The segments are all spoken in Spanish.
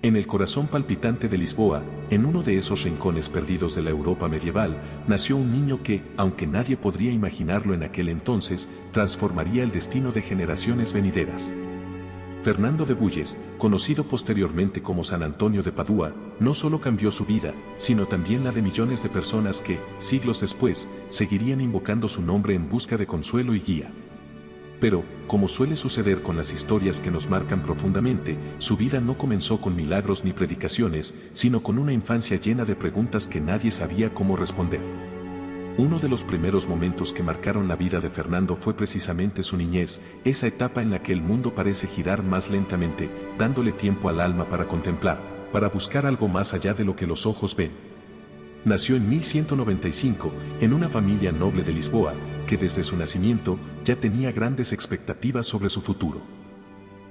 En el corazón palpitante de Lisboa, en uno de esos rincones perdidos de la Europa medieval, nació un niño que, aunque nadie podría imaginarlo en aquel entonces, transformaría el destino de generaciones venideras. Fernando de Bulles, conocido posteriormente como San Antonio de Padua, no solo cambió su vida, sino también la de millones de personas que, siglos después, seguirían invocando su nombre en busca de consuelo y guía. Pero, como suele suceder con las historias que nos marcan profundamente, su vida no comenzó con milagros ni predicaciones, sino con una infancia llena de preguntas que nadie sabía cómo responder. Uno de los primeros momentos que marcaron la vida de Fernando fue precisamente su niñez, esa etapa en la que el mundo parece girar más lentamente, dándole tiempo al alma para contemplar, para buscar algo más allá de lo que los ojos ven. Nació en 1195, en una familia noble de Lisboa, que desde su nacimiento ya tenía grandes expectativas sobre su futuro.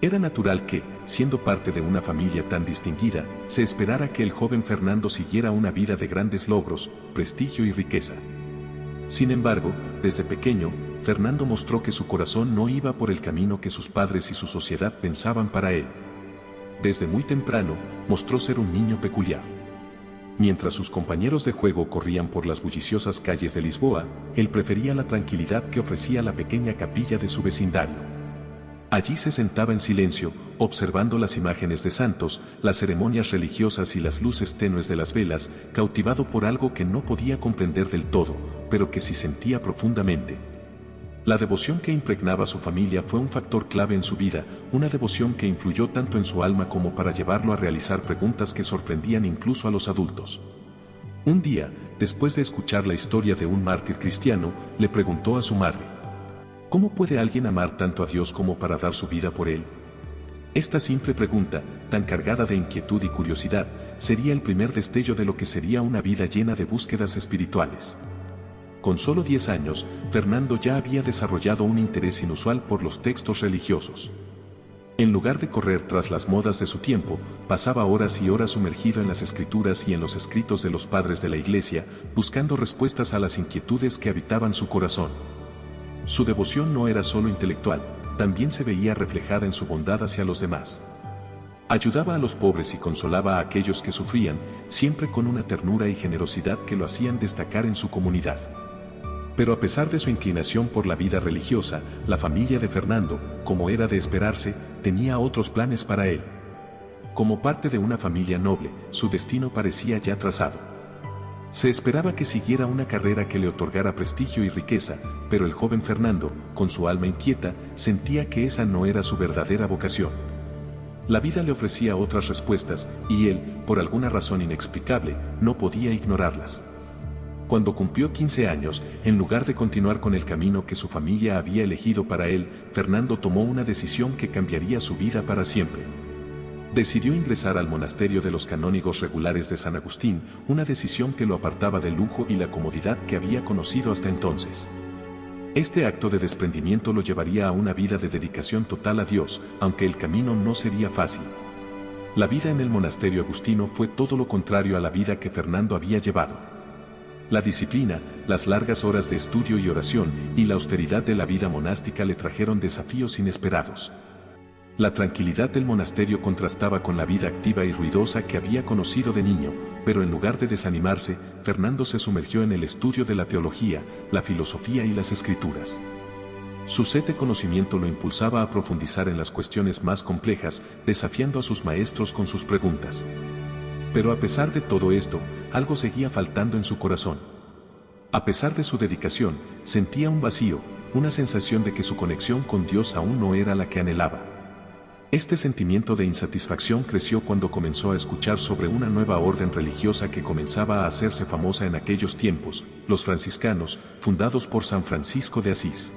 Era natural que, siendo parte de una familia tan distinguida, se esperara que el joven Fernando siguiera una vida de grandes logros, prestigio y riqueza. Sin embargo, desde pequeño, Fernando mostró que su corazón no iba por el camino que sus padres y su sociedad pensaban para él. Desde muy temprano, mostró ser un niño peculiar. Mientras sus compañeros de juego corrían por las bulliciosas calles de Lisboa, él prefería la tranquilidad que ofrecía la pequeña capilla de su vecindario. Allí se sentaba en silencio, observando las imágenes de santos, las ceremonias religiosas y las luces tenues de las velas, cautivado por algo que no podía comprender del todo, pero que sí sentía profundamente. La devoción que impregnaba a su familia fue un factor clave en su vida, una devoción que influyó tanto en su alma como para llevarlo a realizar preguntas que sorprendían incluso a los adultos. Un día, después de escuchar la historia de un mártir cristiano, le preguntó a su madre: ¿cómo puede alguien amar tanto a Dios como para dar su vida por Él? Esta simple pregunta, tan cargada de inquietud y curiosidad, sería el primer destello de lo que sería una vida llena de búsquedas espirituales. Con solo 10 años, Fernando ya había desarrollado un interés inusual por los textos religiosos. En lugar de correr tras las modas de su tiempo, pasaba horas y horas sumergido en las escrituras y en los escritos de los padres de la Iglesia, buscando respuestas a las inquietudes que habitaban su corazón. Su devoción no era solo intelectual, también se veía reflejada en su bondad hacia los demás. Ayudaba a los pobres y consolaba a aquellos que sufrían, siempre con una ternura y generosidad que lo hacían destacar en su comunidad. Pero a pesar de su inclinación por la vida religiosa, la familia de Fernando, como era de esperarse, tenía otros planes para él. Como parte de una familia noble, su destino parecía ya trazado. Se esperaba que siguiera una carrera que le otorgara prestigio y riqueza, pero el joven Fernando, con su alma inquieta, sentía que esa no era su verdadera vocación. La vida le ofrecía otras respuestas, y él, por alguna razón inexplicable, no podía ignorarlas. Cuando cumplió 15 años, en lugar de continuar con el camino que su familia había elegido para él, Fernando tomó una decisión que cambiaría su vida para siempre. Decidió ingresar al monasterio de los canónigos regulares de San Agustín, una decisión que lo apartaba del lujo y la comodidad que había conocido hasta entonces. Este acto de desprendimiento lo llevaría a una vida de dedicación total a Dios, aunque el camino no sería fácil. La vida en el monasterio agustino fue todo lo contrario a la vida que Fernando había llevado. La disciplina, las largas horas de estudio y oración, y la austeridad de la vida monástica le trajeron desafíos inesperados. La tranquilidad del monasterio contrastaba con la vida activa y ruidosa que había conocido de niño, pero en lugar de desanimarse, Fernando se sumergió en el estudio de la teología, la filosofía y las escrituras. Su sed de conocimiento lo impulsaba a profundizar en las cuestiones más complejas, desafiando a sus maestros con sus preguntas. Pero a pesar de todo esto, algo seguía faltando en su corazón. A pesar de su dedicación, sentía un vacío, una sensación de que su conexión con Dios aún no era la que anhelaba. Este sentimiento de insatisfacción creció cuando comenzó a escuchar sobre una nueva orden religiosa que comenzaba a hacerse famosa en aquellos tiempos, los franciscanos, fundados por San Francisco de Asís.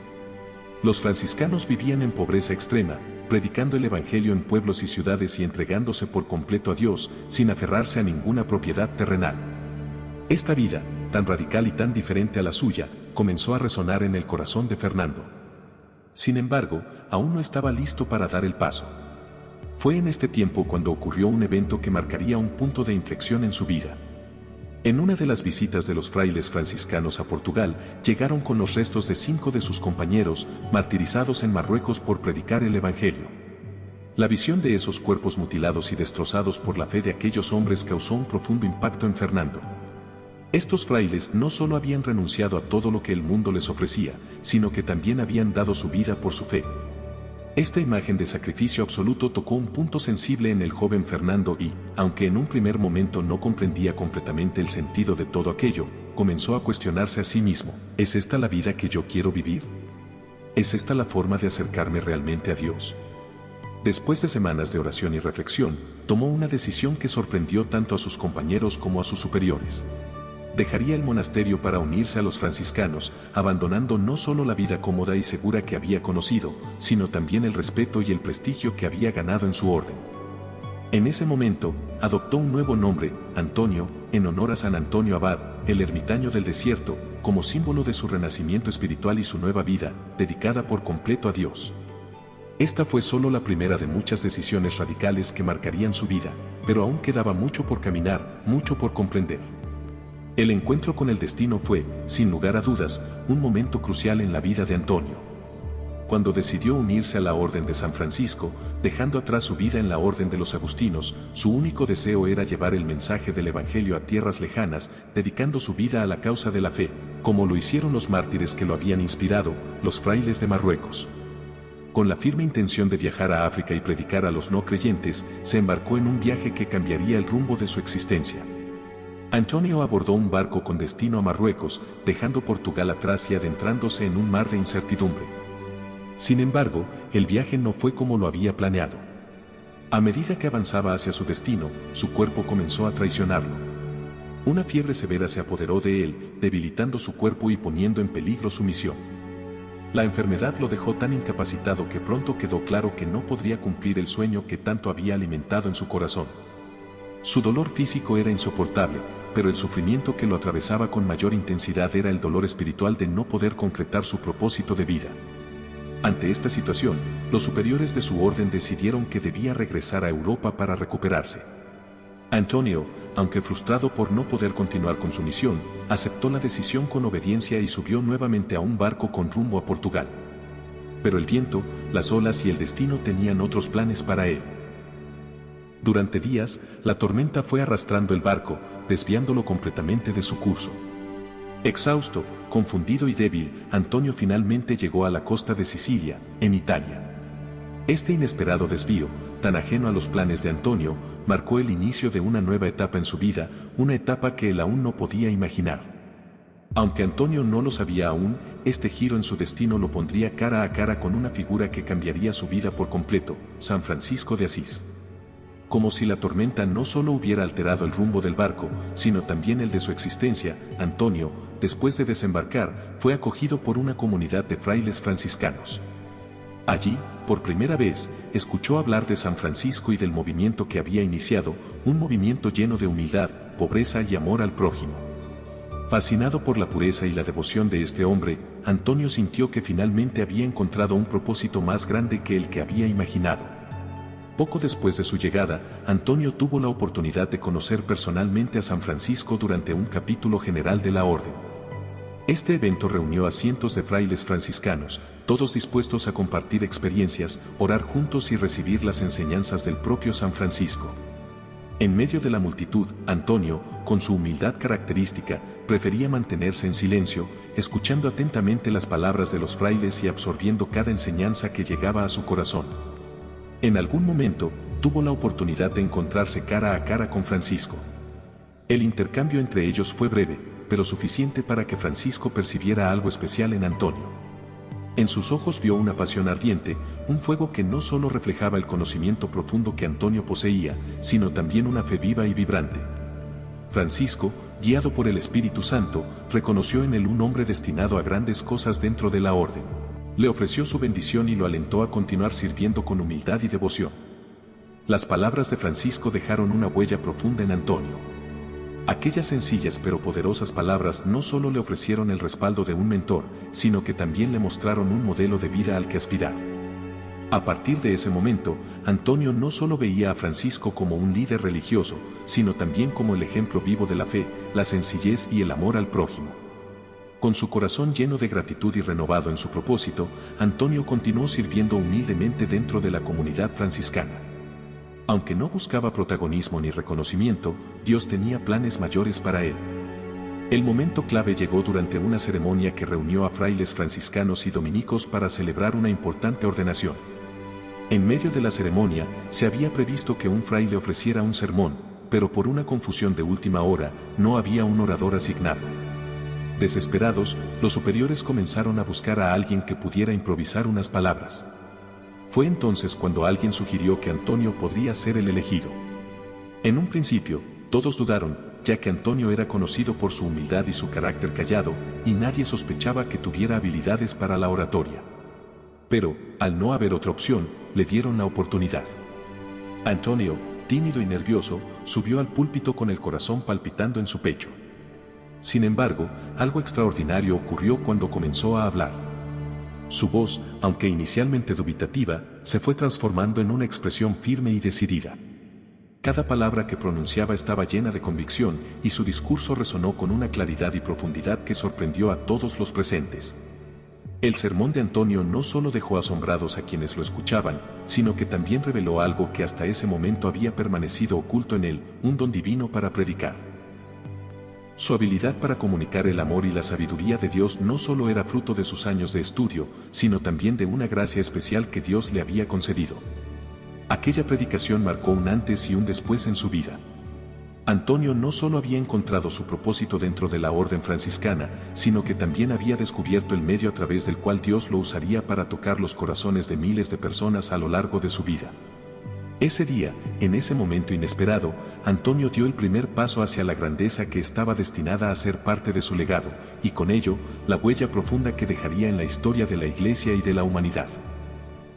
Los franciscanos vivían en pobreza extrema, predicando el Evangelio en pueblos y ciudades y entregándose por completo a Dios, sin aferrarse a ninguna propiedad terrenal. Esta vida, tan radical y tan diferente a la suya, comenzó a resonar en el corazón de Fernando. Sin embargo, aún no estaba listo para dar el paso. Fue en este tiempo cuando ocurrió un evento que marcaría un punto de inflexión en su vida. En una de las visitas de los frailes franciscanos a Portugal, llegaron con los restos de 5 de sus compañeros, martirizados en Marruecos por predicar el Evangelio. La visión de esos cuerpos mutilados y destrozados por la fe de aquellos hombres causó un profundo impacto en Fernando. Estos frailes no solo habían renunciado a todo lo que el mundo les ofrecía, sino que también habían dado su vida por su fe. Esta imagen de sacrificio absoluto tocó un punto sensible en el joven Fernando y, aunque en un primer momento no comprendía completamente el sentido de todo aquello, comenzó a cuestionarse a sí mismo: ¿es esta la vida que yo quiero vivir? ¿Es esta la forma de acercarme realmente a Dios? Después de semanas de oración y reflexión, tomó una decisión que sorprendió tanto a sus compañeros como a sus superiores. Dejaría el monasterio para unirse a los franciscanos, abandonando no solo la vida cómoda y segura que había conocido, sino también el respeto y el prestigio que había ganado en su orden. En ese momento, adoptó un nuevo nombre, Antonio, en honor a San Antonio Abad, el ermitaño del desierto, como símbolo de su renacimiento espiritual y su nueva vida, dedicada por completo a Dios. Esta fue solo la primera de muchas decisiones radicales que marcarían su vida, pero aún quedaba mucho por caminar, mucho por comprender. El encuentro con el destino fue, sin lugar a dudas, un momento crucial en la vida de Antonio. Cuando decidió unirse a la Orden de San Francisco, dejando atrás su vida en la Orden de los Agustinos, su único deseo era llevar el mensaje del Evangelio a tierras lejanas, dedicando su vida a la causa de la fe, como lo hicieron los mártires que lo habían inspirado, los frailes de Marruecos. Con la firme intención de viajar a África y predicar a los no creyentes, se embarcó en un viaje que cambiaría el rumbo de su existencia. Antonio abordó un barco con destino a Marruecos, dejando Portugal atrás y adentrándose en un mar de incertidumbre. Sin embargo, el viaje no fue como lo había planeado. A medida que avanzaba hacia su destino, su cuerpo comenzó a traicionarlo. Una fiebre severa se apoderó de él, debilitando su cuerpo y poniendo en peligro su misión. La enfermedad lo dejó tan incapacitado que pronto quedó claro que no podría cumplir el sueño que tanto había alimentado en su corazón. Su dolor físico era insoportable, pero el sufrimiento que lo atravesaba con mayor intensidad era el dolor espiritual de no poder concretar su propósito de vida. Ante esta situación, los superiores de su orden decidieron que debía regresar a Europa para recuperarse. Antonio, aunque frustrado por no poder continuar con su misión, aceptó la decisión con obediencia y subió nuevamente a un barco con rumbo a Portugal. Pero el viento, las olas y el destino tenían otros planes para él. Durante días, la tormenta fue arrastrando el barco, desviándolo completamente de su curso. Exhausto, confundido y débil, Antonio finalmente llegó a la costa de Sicilia, en Italia. Este inesperado desvío, tan ajeno a los planes de Antonio, marcó el inicio de una nueva etapa en su vida, una etapa que él aún no podía imaginar. Aunque Antonio no lo sabía aún, este giro en su destino lo pondría cara a cara con una figura que cambiaría su vida por completo, San Francisco de Asís. Como si la tormenta no solo hubiera alterado el rumbo del barco, sino también el de su existencia, Antonio, después de desembarcar, fue acogido por una comunidad de frailes franciscanos. Allí, por primera vez, escuchó hablar de San Francisco y del movimiento que había iniciado, un movimiento lleno de humildad, pobreza y amor al prójimo. Fascinado por la pureza y la devoción de este hombre, Antonio sintió que finalmente había encontrado un propósito más grande que el que había imaginado. Poco después de su llegada, Antonio tuvo la oportunidad de conocer personalmente a San Francisco durante un capítulo general de la orden. Este evento reunió a cientos de frailes franciscanos, todos dispuestos a compartir experiencias, orar juntos y recibir las enseñanzas del propio San Francisco. En medio de la multitud, Antonio, con su humildad característica, prefería mantenerse en silencio, escuchando atentamente las palabras de los frailes y absorbiendo cada enseñanza que llegaba a su corazón. En algún momento, tuvo la oportunidad de encontrarse cara a cara con Francisco. El intercambio entre ellos fue breve, pero suficiente para que Francisco percibiera algo especial en Antonio. En sus ojos vio una pasión ardiente, un fuego que no solo reflejaba el conocimiento profundo que Antonio poseía, sino también una fe viva y vibrante. Francisco, guiado por el Espíritu Santo, reconoció en él un hombre destinado a grandes cosas dentro de la orden. Le ofreció su bendición y lo alentó a continuar sirviendo con humildad y devoción. Las palabras de Francisco dejaron una huella profunda en Antonio. Aquellas sencillas pero poderosas palabras no solo le ofrecieron el respaldo de un mentor, sino que también le mostraron un modelo de vida al que aspirar. A partir de ese momento, Antonio no solo veía a Francisco como un líder religioso, sino también como el ejemplo vivo de la fe, la sencillez y el amor al prójimo. Con su corazón lleno de gratitud y renovado en su propósito, Antonio continuó sirviendo humildemente dentro de la comunidad franciscana. Aunque no buscaba protagonismo ni reconocimiento, Dios tenía planes mayores para él. El momento clave llegó durante una ceremonia que reunió a frailes franciscanos y dominicos para celebrar una importante ordenación. En medio de la ceremonia, se había previsto que un fraile ofreciera un sermón, pero por una confusión de última hora, no había un orador asignado. Desesperados, los superiores comenzaron a buscar a alguien que pudiera improvisar unas palabras. Fue entonces cuando alguien sugirió que Antonio podría ser el elegido. En un principio, todos dudaron, ya que Antonio era conocido por su humildad y su carácter callado, y nadie sospechaba que tuviera habilidades para la oratoria. Pero, al no haber otra opción, le dieron la oportunidad. Antonio, tímido y nervioso, subió al púlpito con el corazón palpitando en su pecho. Sin embargo, algo extraordinario ocurrió cuando comenzó a hablar. Su voz, aunque inicialmente dubitativa, se fue transformando en una expresión firme y decidida. Cada palabra que pronunciaba estaba llena de convicción, y su discurso resonó con una claridad y profundidad que sorprendió a todos los presentes. El sermón de Antonio no solo dejó asombrados a quienes lo escuchaban, sino que también reveló algo que hasta ese momento había permanecido oculto en él, un don divino para predicar. Su habilidad para comunicar el amor y la sabiduría de Dios no solo era fruto de sus años de estudio, sino también de una gracia especial que Dios le había concedido. Aquella predicación marcó un antes y un después en su vida. Antonio no solo había encontrado su propósito dentro de la orden franciscana, sino que también había descubierto el medio a través del cual Dios lo usaría para tocar los corazones de miles de personas a lo largo de su vida. Ese día, en ese momento inesperado, Antonio dio el primer paso hacia la grandeza que estaba destinada a ser parte de su legado, y con ello, la huella profunda que dejaría en la historia de la Iglesia y de la humanidad.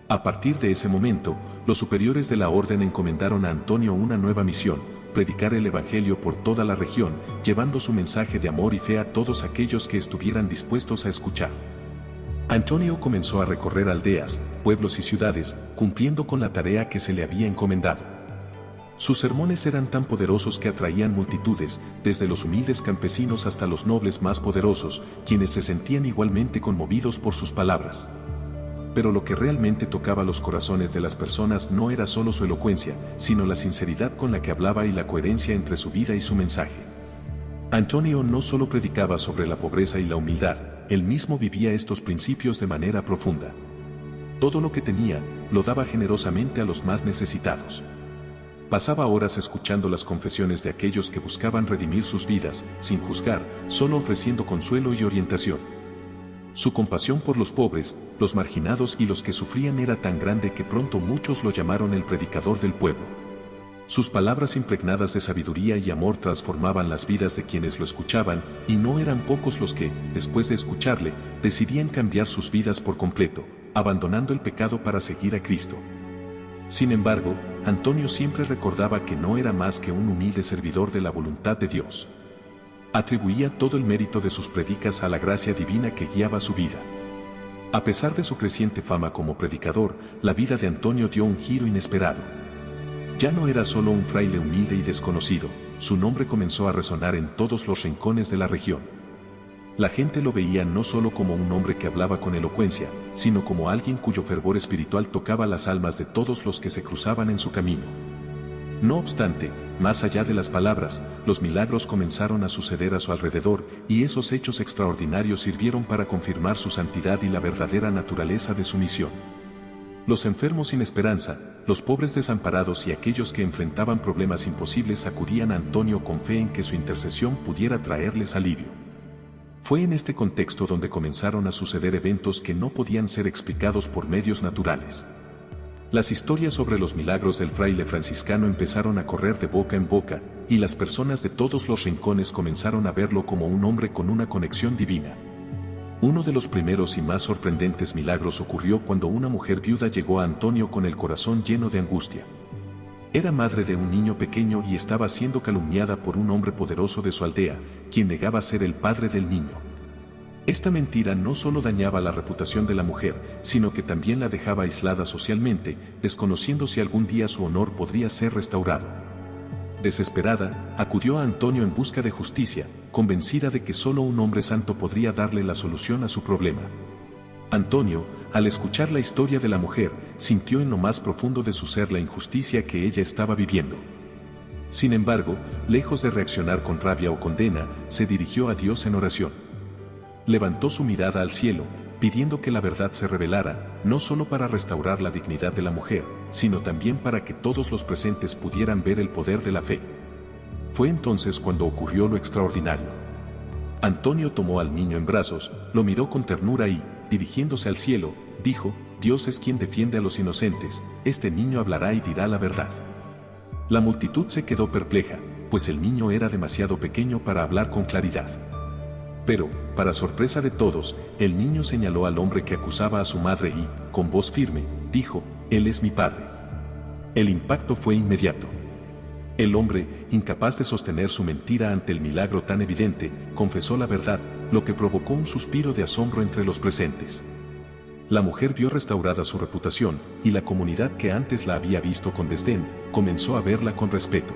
A partir de ese momento, los superiores de la orden encomendaron a Antonio una nueva misión: predicar el Evangelio por toda la región, llevando su mensaje de amor y fe a todos aquellos que estuvieran dispuestos a escuchar. Antonio comenzó a recorrer aldeas, pueblos y ciudades, cumpliendo con la tarea que se le había encomendado. Sus sermones eran tan poderosos que atraían multitudes, desde los humildes campesinos hasta los nobles más poderosos, quienes se sentían igualmente conmovidos por sus palabras. Pero lo que realmente tocaba los corazones de las personas no era solo su elocuencia, sino la sinceridad con la que hablaba y la coherencia entre su vida y su mensaje. Antonio no solo predicaba sobre la pobreza y la humildad, él mismo vivía estos principios de manera profunda. Todo lo que tenía, lo daba generosamente a los más necesitados. Pasaba horas escuchando las confesiones de aquellos que buscaban redimir sus vidas, sin juzgar, solo ofreciendo consuelo y orientación. Su compasión por los pobres, los marginados y los que sufrían era tan grande que pronto muchos lo llamaron el predicador del pueblo. Sus palabras impregnadas de sabiduría y amor transformaban las vidas de quienes lo escuchaban, y no eran pocos los que, después de escucharle, decidían cambiar sus vidas por completo, abandonando el pecado para seguir a Cristo. Sin embargo, Antonio siempre recordaba que no era más que un humilde servidor de la voluntad de Dios. Atribuía todo el mérito de sus predicas a la gracia divina que guiaba su vida. A pesar de su creciente fama como predicador, la vida de Antonio dio un giro inesperado. Ya no era solo un fraile humilde y desconocido, su nombre comenzó a resonar en todos los rincones de la región. La gente lo veía no solo como un hombre que hablaba con elocuencia, sino como alguien cuyo fervor espiritual tocaba las almas de todos los que se cruzaban en su camino. No obstante, más allá de las palabras, los milagros comenzaron a suceder a su alrededor, y esos hechos extraordinarios sirvieron para confirmar su santidad y la verdadera naturaleza de su misión. Los enfermos sin esperanza, los pobres desamparados y aquellos que enfrentaban problemas imposibles acudían a Antonio con fe en que su intercesión pudiera traerles alivio. Fue en este contexto donde comenzaron a suceder eventos que no podían ser explicados por medios naturales. Las historias sobre los milagros del fraile franciscano empezaron a correr de boca en boca, y las personas de todos los rincones comenzaron a verlo como un hombre con una conexión divina. Uno de los primeros y más sorprendentes milagros ocurrió cuando una mujer viuda llegó a Antonio con el corazón lleno de angustia. Era madre de un niño pequeño y estaba siendo calumniada por un hombre poderoso de su aldea, quien negaba ser el padre del niño. Esta mentira no solo dañaba la reputación de la mujer, sino que también la dejaba aislada socialmente, desconociendo si algún día su honor podría ser restaurado. Desesperada, acudió a Antonio en busca de justicia, convencida de que solo un hombre santo podría darle la solución a su problema. Antonio, al escuchar la historia de la mujer, sintió en lo más profundo de su ser la injusticia que ella estaba viviendo. Sin embargo, lejos de reaccionar con rabia o condena, se dirigió a Dios en oración. Levantó su mirada al cielo, pidiendo que la verdad se revelara, no solo para restaurar la dignidad de la mujer, sino también para que todos los presentes pudieran ver el poder de la fe. Fue entonces cuando ocurrió lo extraordinario. Antonio tomó al niño en brazos, lo miró con ternura y, dirigiéndose al cielo, dijo: Dios es quien defiende a los inocentes, este niño hablará y dirá la verdad. La multitud se quedó perpleja, pues el niño era demasiado pequeño para hablar con claridad. Pero, para sorpresa de todos, el niño señaló al hombre que acusaba a su madre y, con voz firme, dijo: Él es mi padre. El impacto fue inmediato. El hombre, incapaz de sostener su mentira ante el milagro tan evidente, confesó la verdad, lo que provocó un suspiro de asombro entre los presentes. La mujer vio restaurada su reputación, y la comunidad que antes la había visto con desdén, comenzó a verla con respeto.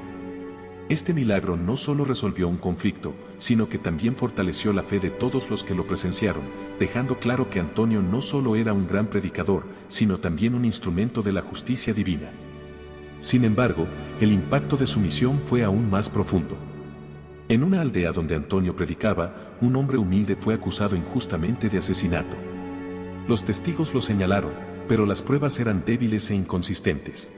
Este milagro no solo resolvió un conflicto, sino que también fortaleció la fe de todos los que lo presenciaron, dejando claro que Antonio no solo era un gran predicador, sino también un instrumento de la justicia divina. Sin embargo, el impacto de su misión fue aún más profundo. En una aldea donde Antonio predicaba, un hombre humilde fue acusado injustamente de asesinato. Los testigos lo señalaron, pero las pruebas eran débiles e inconsistentes.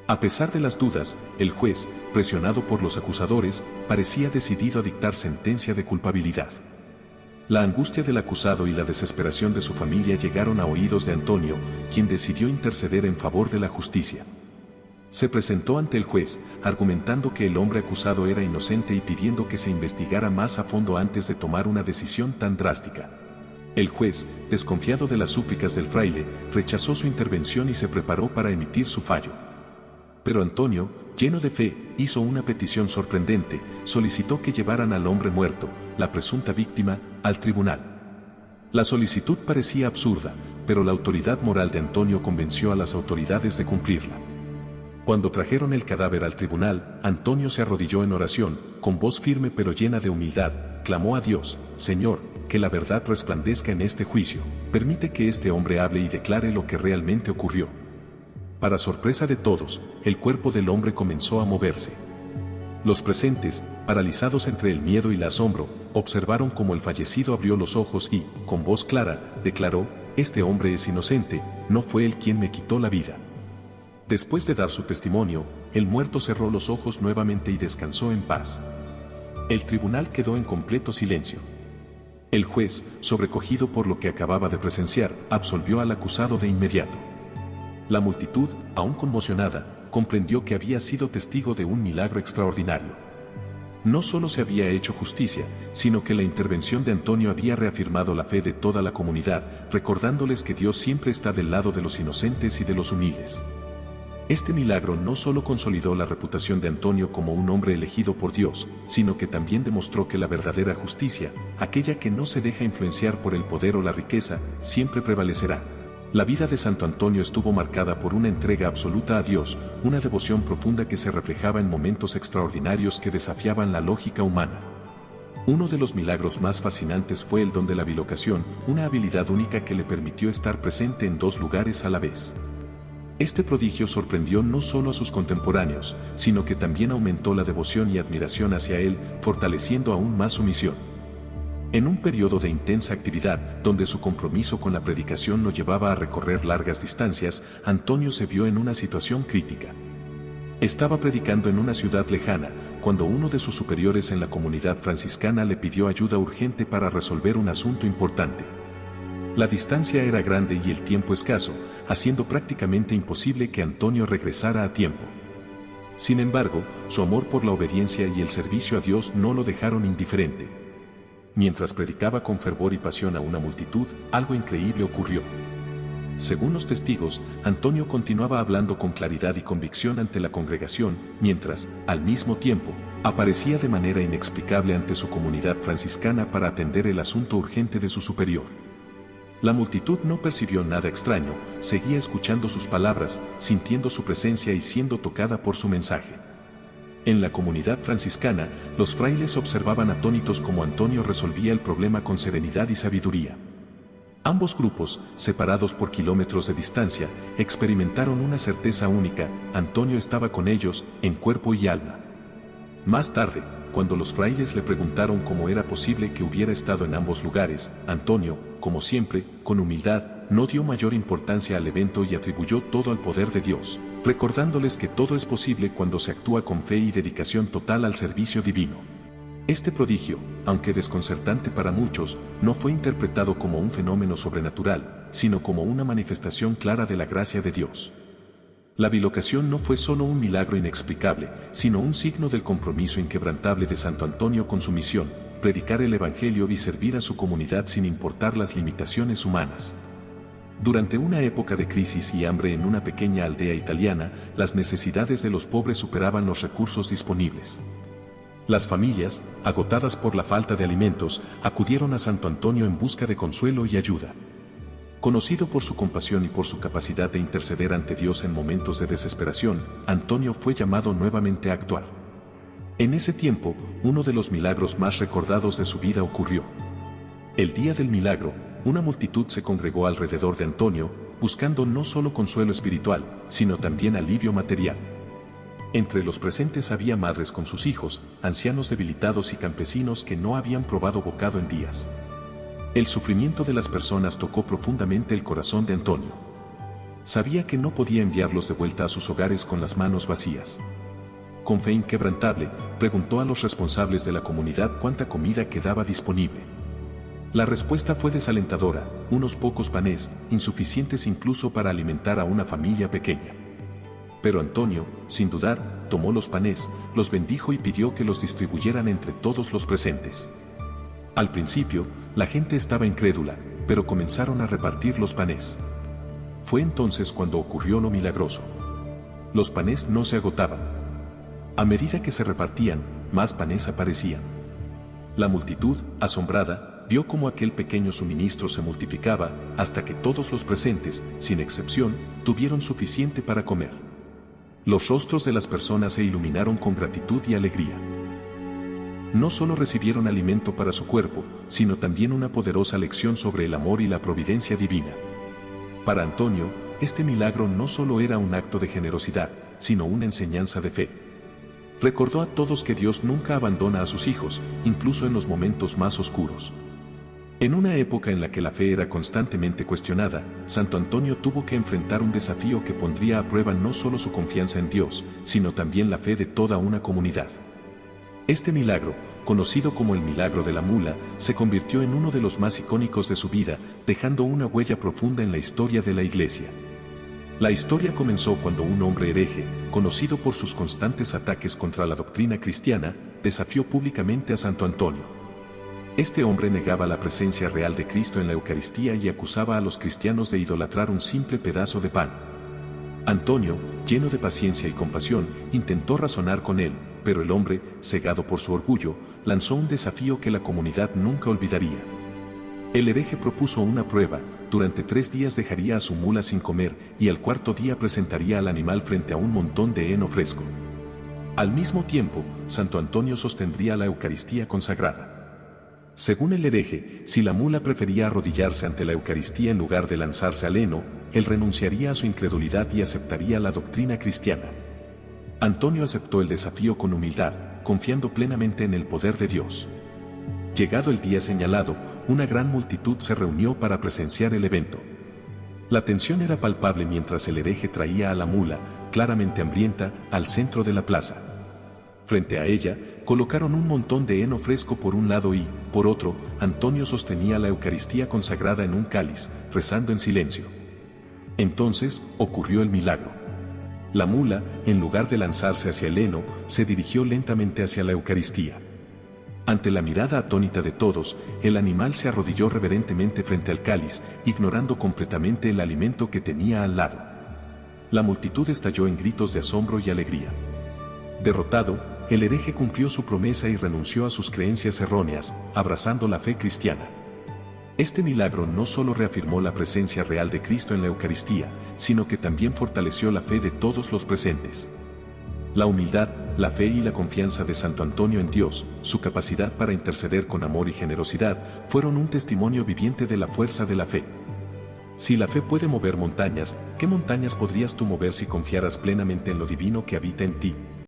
A pesar de las dudas, el juez, presionado por los acusadores, parecía decidido a dictar sentencia de culpabilidad. La angustia del acusado y la desesperación de su familia llegaron a oídos de Antonio, quien decidió interceder en favor de la justicia. Se presentó ante el juez, argumentando que el hombre acusado era inocente y pidiendo que se investigara más a fondo antes de tomar una decisión tan drástica. El juez, desconfiado de las súplicas del fraile, rechazó su intervención y se preparó para emitir su fallo. Pero Antonio, lleno de fe, hizo una petición sorprendente: solicitó que llevaran al hombre muerto, la presunta víctima, al tribunal. La solicitud parecía absurda, pero la autoridad moral de Antonio convenció a las autoridades de cumplirla. Cuando trajeron el cadáver al tribunal, Antonio se arrodilló en oración, con voz firme pero llena de humildad, clamó a Dios: Señor, que la verdad resplandezca en este juicio, permite que este hombre hable y declare lo que realmente ocurrió. Para sorpresa de todos, el cuerpo del hombre comenzó a moverse. Los presentes, paralizados entre el miedo y el asombro, observaron cómo el fallecido abrió los ojos y, con voz clara, declaró: Este hombre es inocente, no fue él quien me quitó la vida. Después de dar su testimonio, el muerto cerró los ojos nuevamente y descansó en paz. El tribunal quedó en completo silencio. El juez, sobrecogido por lo que acababa de presenciar, absolvió al acusado de inmediato. La multitud, aún conmocionada, comprendió que había sido testigo de un milagro extraordinario. No solo se había hecho justicia, sino que la intervención de Antonio había reafirmado la fe de toda la comunidad, recordándoles que Dios siempre está del lado de los inocentes y de los humildes. Este milagro no solo consolidó la reputación de Antonio como un hombre elegido por Dios, sino que también demostró que la verdadera justicia, aquella que no se deja influenciar por el poder o la riqueza, siempre prevalecerá. La vida de Santo Antonio estuvo marcada por una entrega absoluta a Dios, una devoción profunda que se reflejaba en momentos extraordinarios que desafiaban la lógica humana. Uno de los milagros más fascinantes fue el don de la bilocación, una habilidad única que le permitió estar presente en dos lugares a la vez. Este prodigio sorprendió no solo a sus contemporáneos, sino que también aumentó la devoción y admiración hacia él, fortaleciendo aún más su misión. En un periodo de intensa actividad, donde su compromiso con la predicación lo llevaba a recorrer largas distancias, Antonio se vio en una situación crítica. Estaba predicando en una ciudad lejana, cuando uno de sus superiores en la comunidad franciscana le pidió ayuda urgente para resolver un asunto importante. La distancia era grande y el tiempo escaso, haciendo prácticamente imposible que Antonio regresara a tiempo. Sin embargo, su amor por la obediencia y el servicio a Dios no lo dejaron indiferente. Mientras predicaba con fervor y pasión a una multitud, algo increíble ocurrió. Según los testigos, Antonio continuaba hablando con claridad y convicción ante la congregación, mientras, al mismo tiempo, aparecía de manera inexplicable ante su comunidad franciscana para atender el asunto urgente de su superior. La multitud no percibió nada extraño, seguía escuchando sus palabras, sintiendo su presencia y siendo tocada por su mensaje. En la comunidad franciscana, los frailes observaban atónitos cómo Antonio resolvía el problema con serenidad y sabiduría. Ambos grupos, separados por kilómetros de distancia, experimentaron una certeza única: Antonio estaba con ellos, en cuerpo y alma. Más tarde, cuando los frailes le preguntaron cómo era posible que hubiera estado en ambos lugares, Antonio, como siempre, con humildad, no dio mayor importancia al evento y atribuyó todo al poder de Dios, recordándoles que todo es posible cuando se actúa con fe y dedicación total al servicio divino. Este prodigio, aunque desconcertante para muchos, no fue interpretado como un fenómeno sobrenatural, sino como una manifestación clara de la gracia de Dios. La bilocación no fue solo un milagro inexplicable, sino un signo del compromiso inquebrantable de Santo Antonio con su misión: predicar el Evangelio y servir a su comunidad sin importar las limitaciones humanas. Durante una época de crisis y hambre en una pequeña aldea italiana, las necesidades de los pobres superaban los recursos disponibles. Las familias, agotadas por la falta de alimentos, acudieron a Santo Antonio en busca de consuelo y ayuda. Conocido por su compasión y por su capacidad de interceder ante Dios en momentos de desesperación, Antonio fue llamado nuevamente a actuar. En ese tiempo, uno de los milagros más recordados de su vida ocurrió. El día del milagro, una multitud se congregó alrededor de Antonio, buscando no solo consuelo espiritual, sino también alivio material. Entre los presentes había madres con sus hijos, ancianos debilitados y campesinos que no habían probado bocado en días. El sufrimiento de las personas tocó profundamente el corazón de Antonio. Sabía que no podía enviarlos de vuelta a sus hogares con las manos vacías. Con fe inquebrantable, preguntó a los responsables de la comunidad cuánta comida quedaba disponible. La respuesta fue desalentadora: unos pocos panes, insuficientes incluso para alimentar a una familia pequeña. Pero Antonio, sin dudar, tomó los panes, los bendijo y pidió que los distribuyeran entre todos los presentes. Al principio, la gente estaba incrédula, pero comenzaron a repartir los panes. Fue entonces cuando ocurrió lo milagroso. Los panes no se agotaban. A medida que se repartían, más panes aparecían. La multitud, asombrada, vio cómo aquel pequeño suministro se multiplicaba, hasta que todos los presentes, sin excepción, tuvieron suficiente para comer. Los rostros de las personas se iluminaron con gratitud y alegría. No solo recibieron alimento para su cuerpo, sino también una poderosa lección sobre el amor y la providencia divina. Para Antonio, este milagro no solo era un acto de generosidad, sino una enseñanza de fe. Recordó a todos que Dios nunca abandona a sus hijos, incluso en los momentos más oscuros. En una época en la que la fe era constantemente cuestionada, Santo Antonio tuvo que enfrentar un desafío que pondría a prueba no solo su confianza en Dios, sino también la fe de toda una comunidad. Este milagro, conocido como el milagro de la mula, se convirtió en uno de los más icónicos de su vida, dejando una huella profunda en la historia de la Iglesia. La historia comenzó cuando un hombre hereje, conocido por sus constantes ataques contra la doctrina cristiana, desafió públicamente a Santo Antonio. Este hombre negaba la presencia real de Cristo en la Eucaristía y acusaba a los cristianos de idolatrar un simple pedazo de pan. Antonio, lleno de paciencia y compasión, intentó razonar con él, pero el hombre, cegado por su orgullo, lanzó un desafío que la comunidad nunca olvidaría. El hereje propuso una prueba: durante 3 días dejaría a su mula sin comer, y al cuarto día presentaría al animal frente a un montón de heno fresco. Al mismo tiempo, Santo Antonio sostendría la Eucaristía consagrada. Según el hereje, si la mula prefería arrodillarse ante la Eucaristía en lugar de lanzarse al heno, él renunciaría a su incredulidad y aceptaría la doctrina cristiana. Antonio aceptó el desafío con humildad, confiando plenamente en el poder de Dios. Llegado el día señalado, una gran multitud se reunió para presenciar el evento. La tensión era palpable mientras el hereje traía a la mula, claramente hambrienta, al centro de la plaza. Frente a ella, colocaron un montón de heno fresco por un lado y, por otro, Antonio sostenía la Eucaristía consagrada en un cáliz, rezando en silencio. Entonces, ocurrió el milagro. La mula, en lugar de lanzarse hacia el heno, se dirigió lentamente hacia la Eucaristía. Ante la mirada atónita de todos, el animal se arrodilló reverentemente frente al cáliz, ignorando completamente el alimento que tenía al lado. La multitud estalló en gritos de asombro y alegría. Derrotado, el hereje cumplió su promesa y renunció a sus creencias erróneas, abrazando la fe cristiana. Este milagro no solo reafirmó la presencia real de Cristo en la Eucaristía, sino que también fortaleció la fe de todos los presentes. La humildad, la fe y la confianza de Santo Antonio en Dios, su capacidad para interceder con amor y generosidad, fueron un testimonio viviente de la fuerza de la fe. Si la fe puede mover montañas, ¿qué montañas podrías tú mover si confiaras plenamente en lo divino que habita en ti?